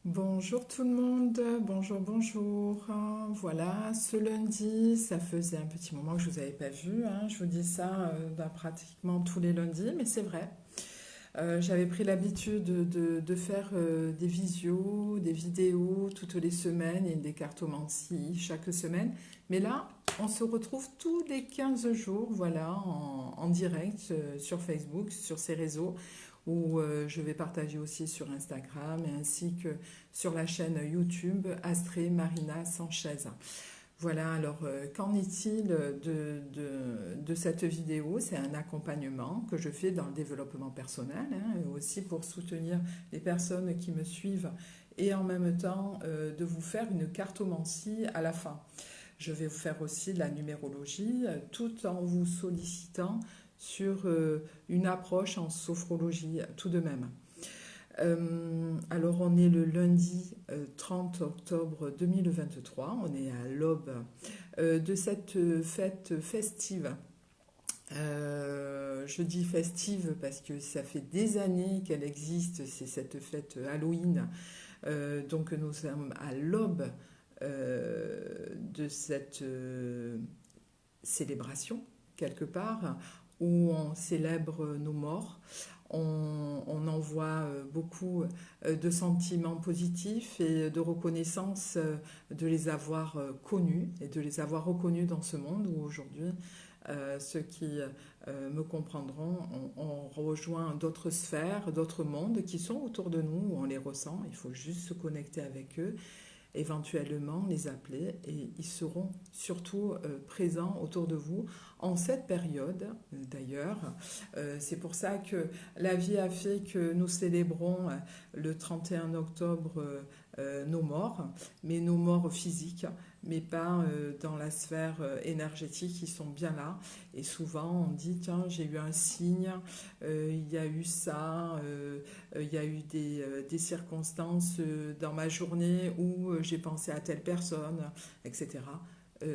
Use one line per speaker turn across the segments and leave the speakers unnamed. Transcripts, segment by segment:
Bonjour tout le monde, bonjour, bonjour. Voilà, ce lundi, ça faisait un petit moment que je vous avais pas vu, hein. Je vous dis ça pratiquement tous les lundis, mais c'est vrai. J'avais pris l'habitude de faire des visios, des vidéos toutes les semaines et des cartomancies chaque semaine. Mais là, on se retrouve tous les 15 jours, voilà, en direct sur Facebook, sur ces réseaux, où je vais partager aussi sur Instagram ainsi que sur la chaîne YouTube Astrée Marina Sanchez. Voilà, alors qu'en est-il de cette vidéo? C'est un accompagnement que je fais dans le développement personnel, hein, et aussi pour soutenir les personnes qui me suivent et en même temps de vous faire une cartomancie à la fin. Je vais vous faire aussi de la numérologie tout en vous sollicitant sur une approche en sophrologie tout de même. Alors on est le lundi 30 octobre 2023, on est à l'aube de cette fête festive. Je dis festive parce que ça fait des années qu'elle existe, c'est cette fête Halloween. Donc nous sommes à l'aube de cette célébration, quelque part, où on célèbre nos morts. On envoie beaucoup de sentiments positifs et de reconnaissance de les avoir connus et de les avoir reconnus dans ce monde où aujourd'hui, ceux qui me comprendront, on rejoint d'autres sphères, d'autres mondes qui sont autour de nous, où on les ressent, il faut juste se connecter avec eux, éventuellement les appeler et ils seront surtout présents autour de vous en cette période d'ailleurs. C'est pour ça que la vie a fait que nous célébrons le 31 octobre nos morts, mais nos morts physiques, mais pas dans la sphère énergétique, ils sont bien là. Et souvent on dit, tiens, j'ai eu un signe, il y a eu ça, il y a eu des circonstances dans ma journée où j'ai pensé à telle personne, etc.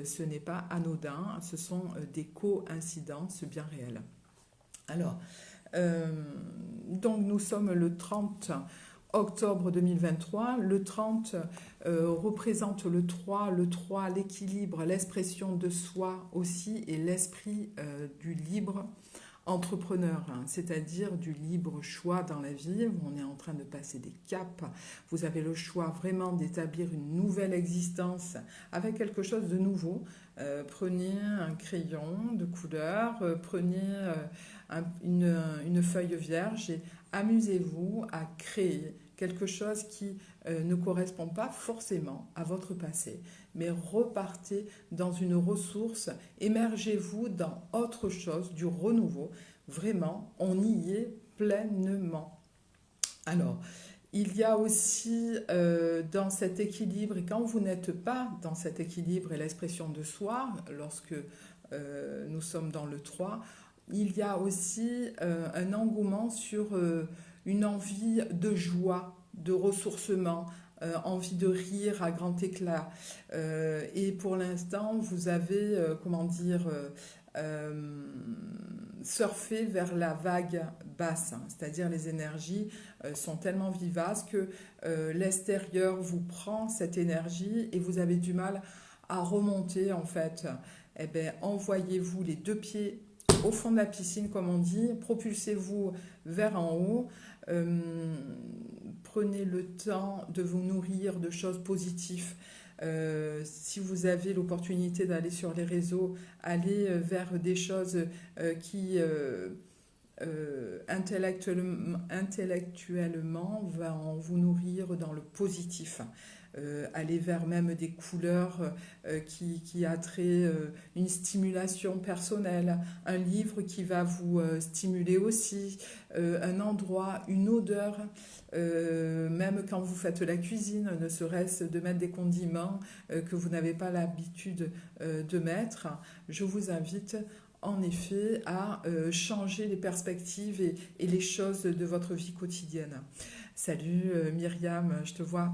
Ce n'est pas anodin, ce sont des coïncidences bien réelles. Alors, euh, donc nous sommes le 30 octobre 2023. Le 30 représente le 3 l'équilibre, l'expression de soi aussi et l'esprit du libre entrepreneur, hein, c'est-à-dire du libre choix dans la vie. On est en train de passer des caps. Vous avez le choix vraiment d'établir une nouvelle existence avec quelque chose de nouveau. Prenez un crayon de couleur, prenez une feuille vierge et amusez-vous à créer quelque chose qui ne correspond pas forcément à votre passé, mais repartez dans une ressource, émergez-vous dans autre chose, du renouveau. Vraiment, on y est pleinement. Alors, il y a aussi dans cet équilibre, et quand vous n'êtes pas dans cet équilibre et l'expression de soi, lorsque nous sommes dans le 3, il y a aussi un engouement sur une envie de joie, de ressourcement, envie de rire à grand éclat. Et pour l'instant, vous avez, comment dire, surfer vers la vague basse, hein, c'est-à-dire les énergies sont tellement vivaces que l'extérieur vous prend cette énergie et vous avez du mal à remonter en fait. Eh bien, envoyez-vous les deux pieds au fond de la piscine, comme on dit, propulsez-vous vers en haut, prenez le temps de vous nourrir de choses positives. Si vous avez l'opportunité d'aller sur les réseaux, allez vers des choses qui intellectuellement vont vous nourrir dans le positif. Aller vers même des couleurs qui attraient une stimulation personnelle, un livre qui va vous stimuler aussi, un endroit, une odeur, même quand vous faites la cuisine, ne serait-ce de mettre des condiments que vous n'avez pas l'habitude de mettre. Je vous invite en effet à changer les perspectives et les choses de votre vie quotidienne. Salut Myriam, je te vois.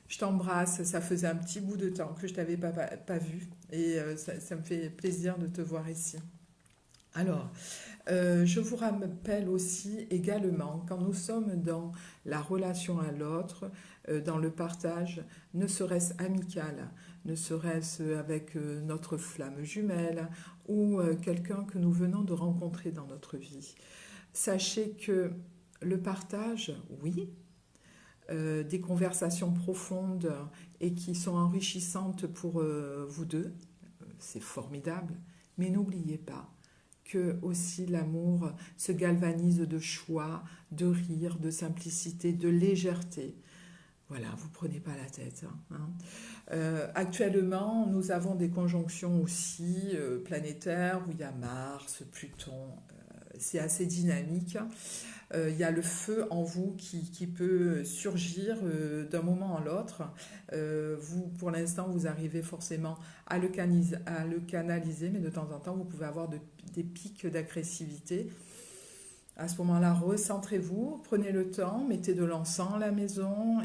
Je t'embrasse, ça faisait un petit bout de temps que je ne t'avais pas vu et ça me fait plaisir de te voir ici. Alors, Je vous rappelle aussi également, quand nous sommes dans la relation à l'autre, dans le partage, ne serait-ce amical, ne serait-ce avec notre flamme jumelle ou quelqu'un que nous venons de rencontrer dans notre vie. Sachez que le partage, oui, des conversations profondes et qui sont enrichissantes pour vous deux, c'est formidable, mais n'oubliez pas que aussi l'amour se galvanise de choix, de rire, de simplicité, de légèreté. Voilà, vous prenez pas la tête. Actuellement, nous avons des conjonctions aussi planétaires où il y a Mars, Pluton. C'est assez dynamique. Il y a le feu en vous qui peut surgir d'un moment à l'autre. Vous, pour l'instant, vous arrivez forcément à le canaliser, mais de temps en temps, vous pouvez avoir des pics d'agressivité. À ce moment-là, recentrez-vous, prenez le temps, mettez de l'encens à la maison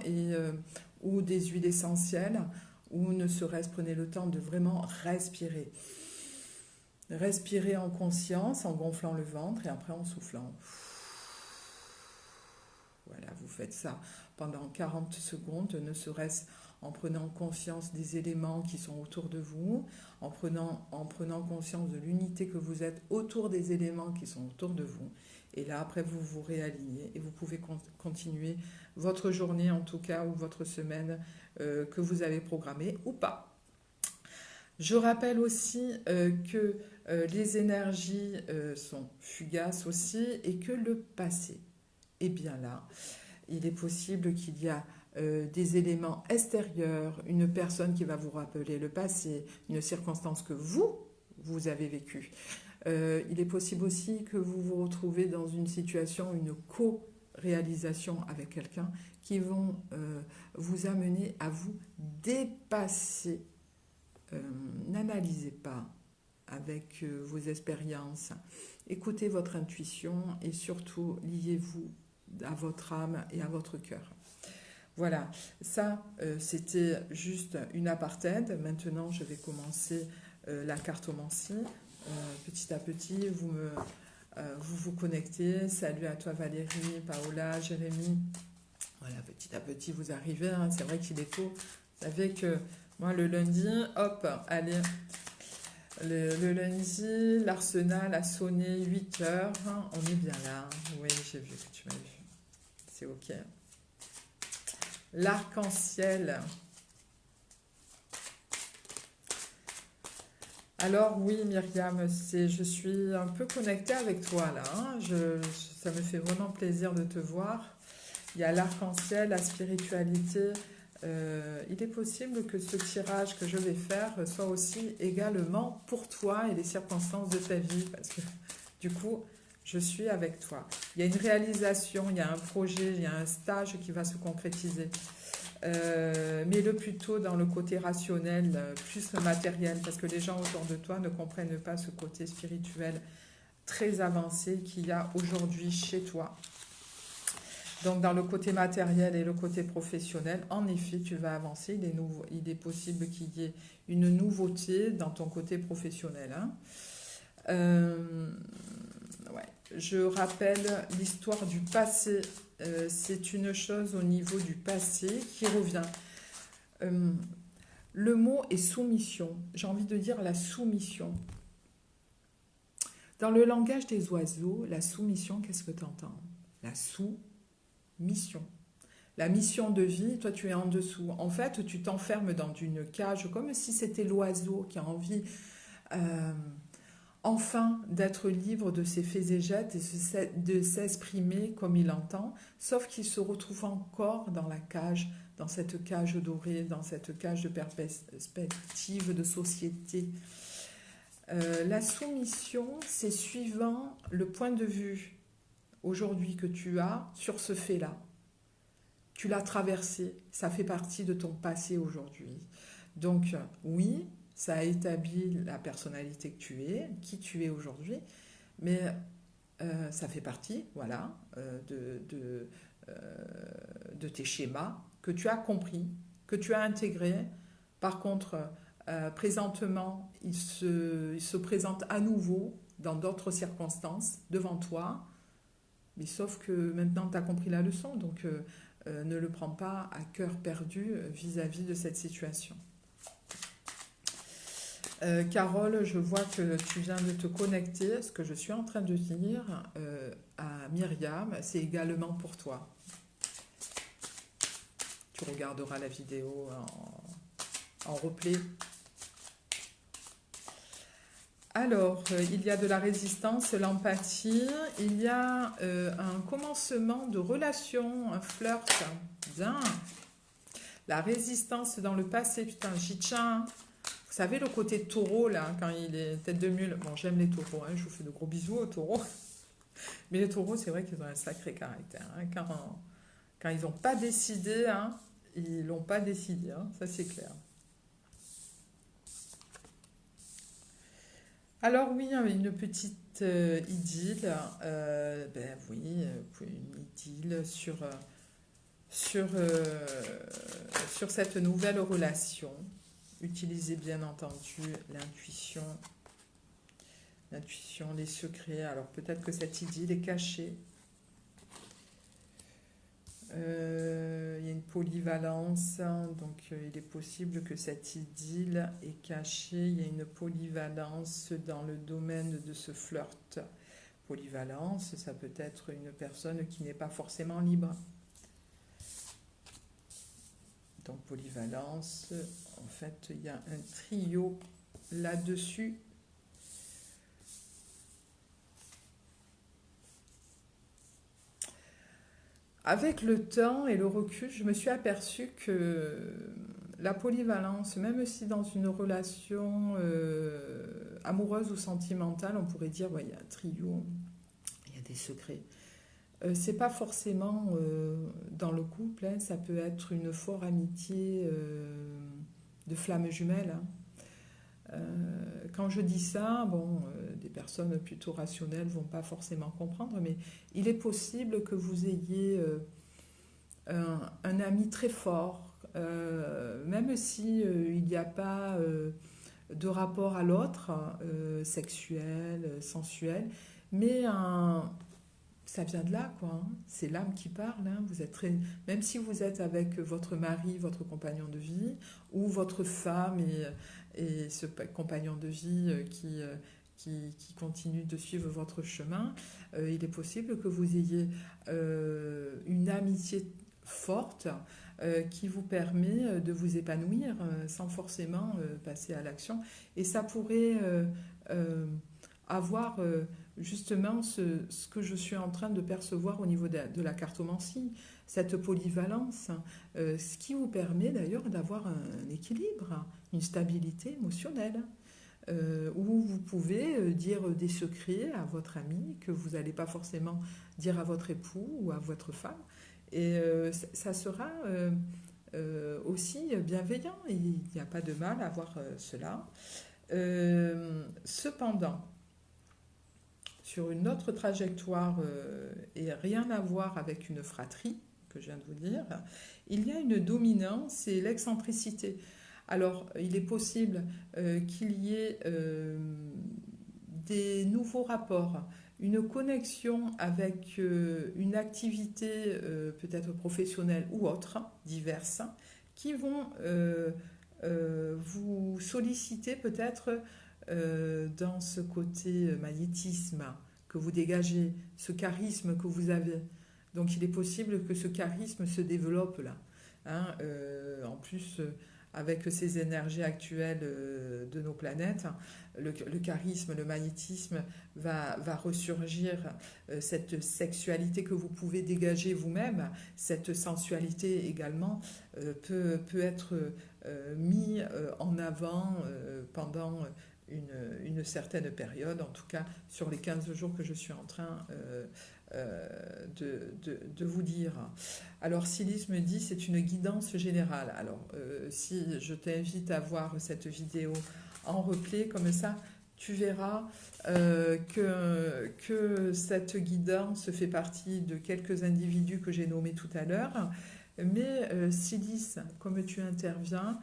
ou des huiles essentielles, ou ne serait-ce prenez le temps de vraiment respirer. Respirez en conscience, en gonflant le ventre et après en soufflant. Voilà, vous faites ça pendant 40 secondes, ne serait-ce en prenant conscience des éléments qui sont autour de vous, en prenant conscience de l'unité que vous êtes autour des éléments qui sont autour de vous. Et là, après, vous vous réalignez et vous pouvez continuer votre journée, en tout cas, ou votre semaine que vous avez programmée ou pas. Je rappelle aussi que les énergies sont fugaces aussi et que le passé est bien là. Il est possible qu'il y a des éléments extérieurs, une personne qui va vous rappeler le passé, une circonstance que vous avez vécue. Il est possible aussi que vous vous retrouvez dans une situation, une co-réalisation avec quelqu'un qui vont vous amener à vous dépasser. N'analysez pas avec vos expériences. Écoutez votre intuition et surtout liez-vous à votre âme et à votre cœur. Voilà, ça c'était juste une apartheid. Maintenant je vais commencer la cartomancie. Petit à petit vous connectez. Salut à toi Valérie, Paola, Jérémy. Voilà, petit à petit vous arrivez. C'est vrai qu'il est tôt. Vous savez que moi le lundi, hop, allez. Le lundi, l'arsenal a sonné 8 heures. On est bien là. Oui, j'ai vu que tu m'as vu. C'est ok. L'arc-en-ciel. Alors oui, Myriam, je suis un peu connectée avec toi là. Ça me fait vraiment plaisir de te voir. Il y a l'arc-en-ciel, la spiritualité. Il est possible que ce tirage que je vais faire soit aussi également pour toi et les circonstances de ta vie, parce que du coup, je suis avec toi. Il y a une réalisation, il y a un projet, il y a un stage qui va se concrétiser. Mais le plutôt dans le côté rationnel, plus le matériel, parce que les gens autour de toi ne comprennent pas ce côté spirituel très avancé qu'il y a aujourd'hui chez toi. Donc dans le côté matériel et le côté professionnel, en effet, tu vas avancer. Il est possible qu'il y ait une nouveauté dans ton côté professionnel. Ouais. Je rappelle l'histoire du passé. C'est une chose au niveau du passé qui revient. Le mot est soumission. J'ai envie de dire la soumission. Dans le langage des oiseaux, la soumission, qu'est-ce que tu entends? La mission. La mission de vie, toi tu es en dessous. En fait, tu t'enfermes dans une cage comme si c'était l'oiseau qui a envie enfin d'être libre de ses faits et gestes et de s'exprimer comme il entend, sauf qu'il se retrouve encore dans la cage, dans cette cage dorée, dans cette cage de perspective de société. La soumission, c'est suivant le point de vue aujourd'hui que tu as sur ce fait-là. Tu l'as traversé, ça fait partie de ton passé aujourd'hui. Donc oui, ça a établi la personnalité que tu es, qui tu es aujourd'hui, mais ça fait partie, voilà, de tes schémas que tu as compris, que tu as intégrés. Par contre, présentement, il se présente à nouveau dans d'autres circonstances, devant toi, mais sauf que maintenant tu as compris la leçon, donc ne le prends pas à cœur perdu vis-à-vis de cette situation. Carole, je vois que tu viens de te connecter. Ce que je suis en train de dire à Myriam, c'est également pour toi. Tu regarderas la vidéo en replay. Alors, il y a de la résistance, l'empathie, il y a un commencement de relation, un flirt. Bien. La résistance dans le passé, putain, j'y tiens. Vous savez, le côté taureau, là, quand il est tête de mule. Bon, j'aime les taureaux, hein, je vous fais de gros bisous aux taureaux. Mais les taureaux, c'est vrai qu'ils ont un sacré caractère. Hein, quand ils n'ont pas décidé, hein, ils l'ont pas décidé, hein, ça c'est clair. Alors oui, une petite idylle, ben oui, une idylle sur cette nouvelle relation. Utilisez bien entendu l'intuition, les secrets. Alors peut-être que cette idylle est cachée. Il y a une polyvalence, hein, donc il est possible que cette idylle est cachée. Il y a une polyvalence dans le domaine de ce flirt. Polyvalence, ça peut être une personne qui n'est pas forcément libre. Donc polyvalence, en fait, il y a un trio là-dessus. Avec le temps et le recul, je me suis aperçue que la polyvalence, même si dans une relation amoureuse ou sentimentale, on pourrait dire, ouais, il y a un trio, il y a des secrets. C'est pas forcément dans le couple, hein, ça peut être une forte amitié de flammes jumelles. Hein. Quand je dis ça, bon, des personnes plutôt rationnelles vont pas forcément comprendre, mais il est possible que vous ayez un ami très fort, même si il n'y a pas de rapport à l'autre, sexuel, sensuel, mais ça vient de là, quoi. Hein. C'est l'âme qui parle. Hein. Vous êtes même si vous êtes avec votre mari, votre compagnon de vie, ou votre femme et ce compagnon de vie qui continue de suivre votre chemin, il est possible que vous ayez une amitié forte qui vous permet de vous épanouir sans forcément passer à l'action. Et ça pourrait avoir justement ce que je suis en train de percevoir au niveau de la cartomancie, cette polyvalence, ce qui vous permet d'ailleurs d'avoir un équilibre, une stabilité émotionnelle, où vous pouvez dire des secrets à votre ami que vous n'allez pas forcément dire à votre époux ou à votre femme, et ça sera aussi bienveillant, et il n'y a pas de mal à avoir cela. Cependant, sur une autre trajectoire et rien à voir avec une fratrie, que je viens de vous dire, il y a une dominance et l'excentricité. Alors, il est possible qu'il y ait des nouveaux rapports, une connexion avec une activité peut-être professionnelle ou autre, diverses, qui vont vous solliciter peut-être dans ce côté magnétisme que vous dégagez, ce charisme que vous avez. Donc il est possible que ce charisme se développe là. Hein, en plus, avec ces énergies actuelles de nos planètes, le charisme, le magnétisme va ressurgir, cette sexualité que vous pouvez dégager vous-même, cette sensualité également peut être mis en avant pendant une certaine période, en tout cas sur les 15 jours que je suis en train de vous dire. Alors Sylvie me dit c'est une guidance générale. Alors si je t'invite à voir cette vidéo en replay comme ça, tu verras que cette guidance fait partie de quelques individus que j'ai nommés tout à l'heure. Mais Sylvie, comme tu interviens,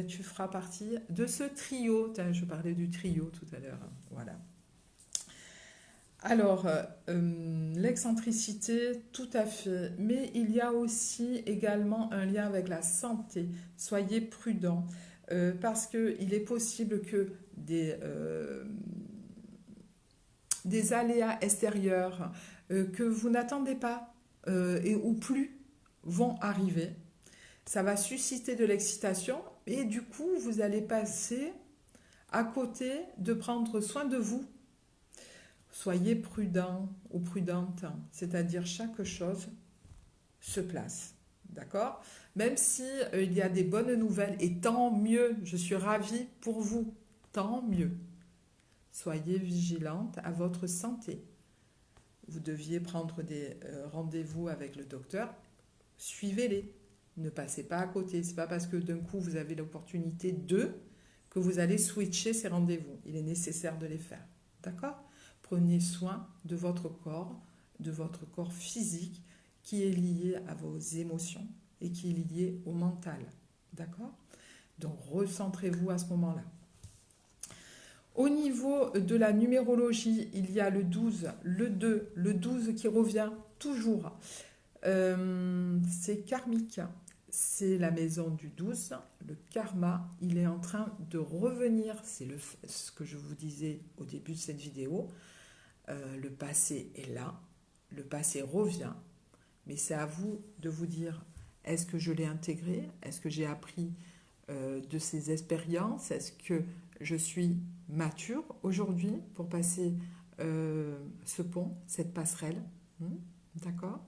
tu feras partie de ce trio. Je parlais du trio tout à l'heure. Voilà. Alors, l'excentricité, tout à fait, mais il y a aussi également un lien avec la santé. Soyez prudents, parce qu'il est possible que des aléas extérieurs que vous n'attendez pas et ou plus vont arriver. Ça va susciter de l'excitation et du coup, vous allez passer à côté de prendre soin de vous. Soyez prudent ou prudente, c'est-à-dire chaque chose se place. D'accord? Même si il y a des bonnes nouvelles, et tant mieux, je suis ravie pour vous, tant mieux. Soyez vigilante à votre santé. Vous deviez prendre des rendez-vous avec le docteur, suivez-les. Ne passez pas à côté. C'est pas parce que d'un coup vous avez l'opportunité de que vous allez switcher ces rendez-vous. Il est nécessaire de les faire. D'accord? Prenez soin de votre corps physique qui est lié à vos émotions et qui est lié au mental. D'accord? Donc recentrez-vous à ce moment-là. Au niveau de la numérologie, il y a le 12, le 2, le 12 qui revient toujours. C'est karmique. C'est la maison du 12, le karma, il est en train de revenir. C'est ce que je vous disais au début de cette vidéo. Le passé est là, le passé revient, mais c'est à vous de vous dire, est-ce que je l'ai intégré? Est-ce que j'ai appris de ces expériences? Est-ce que je suis mature aujourd'hui pour passer ce pont, cette passerelle? D'accord?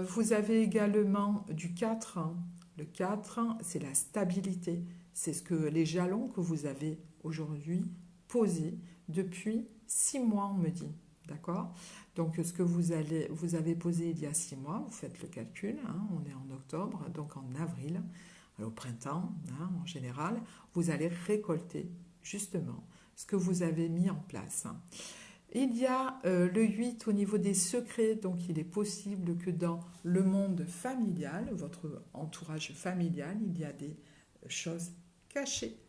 Vous avez également du 4. Le 4, c'est la stabilité. C'est les jalons que vous avez aujourd'hui posés depuis 6 mois, on me dit. D'accord? Donc, ce que vous avez posé il y a 6 mois, vous faites le calcul, on est en octobre, donc en avril, au printemps, en général, vous allez récolter justement ce que vous avez mis en place. Il y a le 8 au niveau des secrets, donc il est possible que dans le monde familial, votre entourage familial, il y a des choses cachées.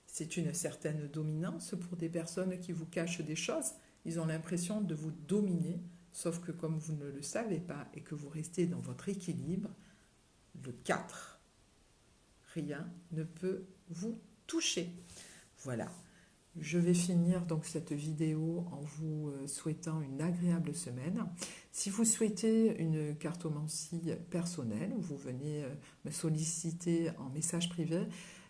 C'est une certaine dominance pour des personnes qui vous cachent des choses. Ils ont l'impression de vous dominer, sauf que comme vous ne le savez pas et que vous restez dans votre équilibre, le 4, rien ne peut vous toucher. Voilà. Je vais finir donc cette vidéo en vous souhaitant une agréable semaine. Si vous souhaitez une cartomancie personnelle, vous venez me solliciter en message privé.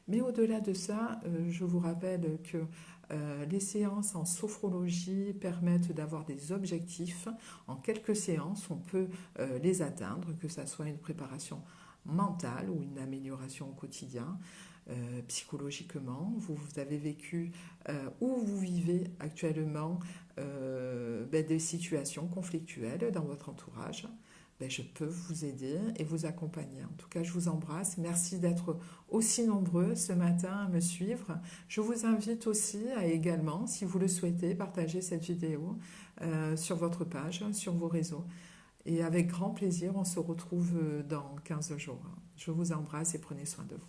Mais au-delà de ça, je vous rappelle que les séances en sophrologie permettent d'avoir des objectifs. En quelques séances, on peut les atteindre, que ce soit une préparation mentale ou une amélioration au quotidien. Psychologiquement, vous avez vécu ou vous vivez actuellement des situations conflictuelles dans votre entourage, je peux vous aider et vous accompagner. En tout cas, je vous embrasse. Merci d'être aussi nombreux ce matin à me suivre. Je vous invite aussi à également, si vous le souhaitez, partager cette vidéo sur votre page, sur vos réseaux. Et avec grand plaisir, on se retrouve dans 15 jours. Je vous embrasse et prenez soin de vous.